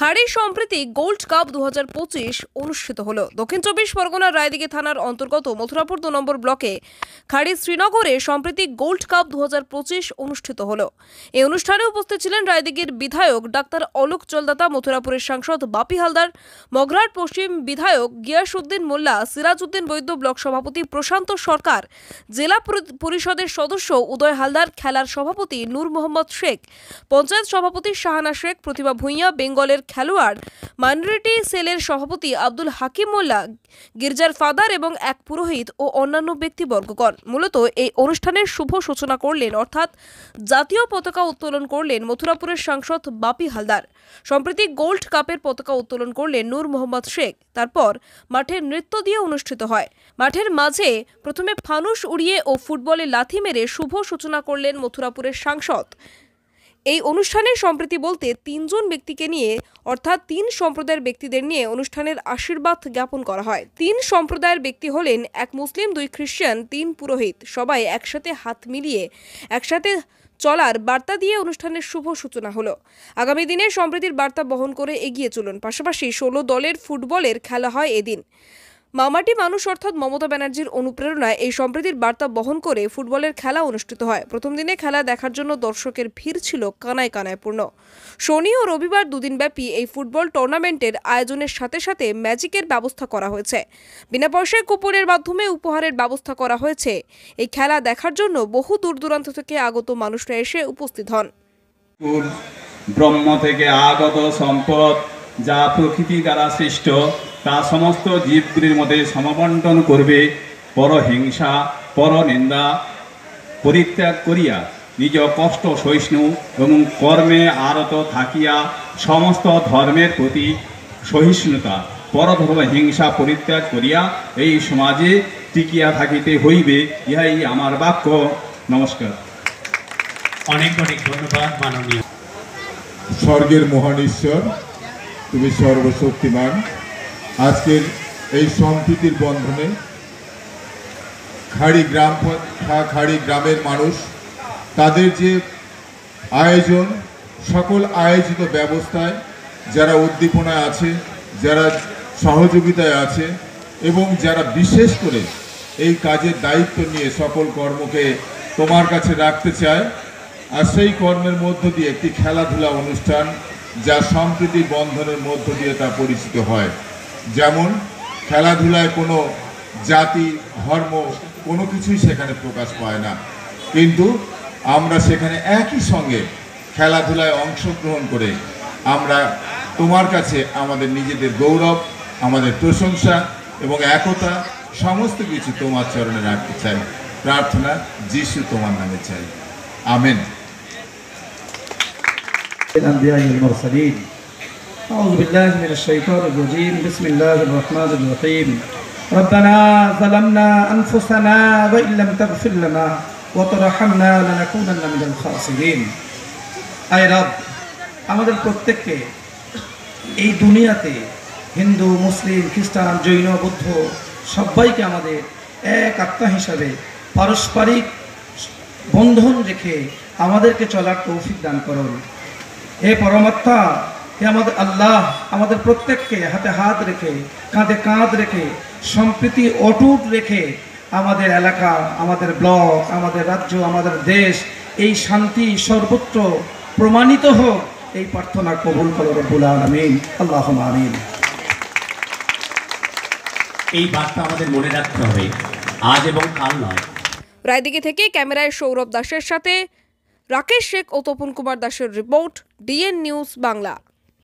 খাড়ি সম্প্রতি gold cup 2025 অনুষ্ঠিত হলো। দক্ষিণ 24 পরগনার রায়দিঘি থানার অন্তর্গত মথুরাপুর 2 নম্বর ব্লকে খাড়ি শ্রীনগরে সম্প্রতি গোল্ড কাপ 2025 অনুষ্ঠিত হলো। এই অনুষ্ঠানে উপস্থিত ছিলেন রায়দিঘির বিধায়ক ডাক্তার অলোক জলদাতা, মথুরাপুরের সাংসদ বাপি হালদার, মগরাহাট পশ্চিম বিধায়ক গিয়াসউদ্দিন মোল্লা, সিরাজউদ্দিন বৈদ্য, ব্লক সভাপতি প্রশান্ত সরকার, জেলা পরিষদের সদস্য উদয় হালদার, খেলার সভাপতি নূর মোহাম্মদ শেখ, পঞ্চায়েত সভাপতি শাহানা শেখ, প্রতিভা ভূঁইয়া, বেঙ্গলের খেলোয়াড়, মাইনরিটি সেলের সভাপতি আব্দুল হাকিম মোল্লা, গির্জার ফাদার এবং এক পুরোহিত ও অন্যান্য ব্যক্তিবর্গগণ। মূলত এই অনুষ্ঠানের শুভ সূচনা করলেন অর্থাৎ জাতীয় পতাকা উত্তোলন করলেন মথুরাপুরের সাংসদ বাপি হালদার। সম্প্রতি গোল্ড কাপের পতাকা উত্তোলন করলেন নূর মোহাম্মদ শেখ। তারপর মাঠে নৃত্য দিয়ে অনুষ্ঠিত হয়। মাঠের মাঝে প্রথমে ফানুস উড়িয়ে ও ফুটবলে লাথি মেরে শুভ সূচনা করলেন মথুরাপুরের সাংসদ। এই অনুষ্ঠানে সম্প্রীতি বলতে 3 জন ব্যক্তিকে নিয়ে অর্থাৎ 3 সম্প্রদায়ের ব্যক্তিদের নিয়ে অনুষ্ঠানের আশীর্বাদ জ্ঞাপন করা হয়। 3 সম্প্রদায়ের ব্যক্তি হলেন এক মুসলিম, 2 খ্রিস্টান, 3 পুরোহিত। সবাই একসাথে হাত মিলিয়ে একসাথে চলার বার্তা দিয়ে অনুষ্ঠানের শুভ সূচনা হলো। আগামী দিনে সম্প্রীতির বার্তা বহন করে এগিয়ে চলুন। পাশাপাশি 16 দলের ফুটবলের খেলা হয় এদিন। মামাটি মানুষ অর্থাৎ মমতা ব্যানার্জির অনুপ্রেরণায় এই সম্প্রীতির বার্তা বহন করে ফুটবলের খেলা অনুষ্ঠিত হয়। প্রথম দিনে খেলা দেখার জন্য দর্শকের ভিড় ছিল কানায় কানায় পূর্ণ। শনি ও রবিবার 2 দিনব্যাপী এই ফুটবল টুর্নামেন্টের আয়োজনের সাথে সাথে ম্যাজিকের ব্যবস্থা করা হয়েছে। বিনা পয়সায় কুপনের মাধ্যমে উপহারের ব্যবস্থা করা হয়েছে। এই খেলা দেখার জন্য বহু দূর দূরান্ত থেকে আগত মানুষরা এসে উপস্থিত হন। ব্রহ্ম থেকে আগত সম্পদ যা প্রকৃতি দ্বারা সৃষ্ট তা সমস্ত জীবগুলির মধ্যে সমবন্টন করবে। পরহিংসা পরনিন্দা পরিত্যাগ করিয়া নিজ কষ্ট সহিষ্ণু এবং কর্মে আরত থাকিয়া সমস্ত ধর্মের প্রতি সহিষ্ণুতা পরধর্ম হিংসা পরিত্যাগ করিয়া এই সমাজে টিকিয়া থাকিতে হইবে, ইহাই আমার বাক্য। নমস্কার। অনেক অনেক ধন্যবাদ মাননীয়। স্বর্গের মহান ঈশ্বর, তুমি সর্বশক্তিমান। আজকের এই সম্প্রীতির বন্ধনে খাড়ি গ্রামের মানুষ তাদের যে আয়োজন, সকল আয়োজিত ব্যবস্থায় যারা উদ্দীপনায় আছে, যারা সহযোগিতায় আছে এবং যারা বিশেষ করে এই কাজের দায়িত্ব নিয়ে সকল কর্মকে তোমার কাছে রাখতে চায়, আর সেই কর্মের মধ্য দিয়ে একটি খেলাধুলা অনুষ্ঠান যা সম্প্রীতির বন্ধনের মধ্য দিয়ে তা পরিচিত হয়। যেমন খেলাধুলায় কোনো জাতি ধর্ম কোনো কিছুই সেখানে প্রকাশ পায় না, কিন্তু আমরা সেখানে একই সঙ্গে খেলাধুলায় অংশগ্রহণ করে আমরা তোমার কাছে আমাদের নিজেদের গৌরব, আমাদের প্রশংসা এবং একতা সমস্ত কিছু তোমার চরণে রাখতে চাই। প্রার্থনা যিশু তোমার নামে চাই, আমেন। الأنبياء والمرسلين. أعوذ بالله من الشيطان الرجيم. بسم الله الرحمن الرحيم. ربنا ظلمنا أنفسنا وإن لم تغفر لنا وترحمنا لنكونن من الخاسرين. আয় রব, আমাদের প্রত্যেককে এই দুনিয়াতে হিন্দু, মুসলিম, খ্রিস্টান, জৈন, বৌদ্ধ সবাইকে আমাদের এক আত্মা হিসাবে পারস্পরিক বন্ধন রেখে আমাদেরকে চলার তৌফিক দান করুন। হে পরমাত্মা, হে আমাদের আল্লাহ, আমাদের প্রত্যেককে হাতে হাত রেখে কাঁধে কাঁধ রেখে সম্প্রীতি অটুট রেখে আমাদের এলাকা, আমাদের ব্লক, আমাদের রাজ্য, আমাদের দেশ এই শান্তি সর্বত্র প্রমাণিত হোক, এই প্রার্থনা কবুল করো রব্বুল আলামিন। আল্লাহুম্মা আমিন। এই বার্তা আমাদের মনে রাখতে হবে, আজ এবং কাল নয়। রায়দিঘি থেকে ক্যামেরায় সৌরভ দাসের সাথে রাকেশ শেখ ও তপন কুমার দাসের রিপোর্ট, ডিএন নিউজ বাংলা।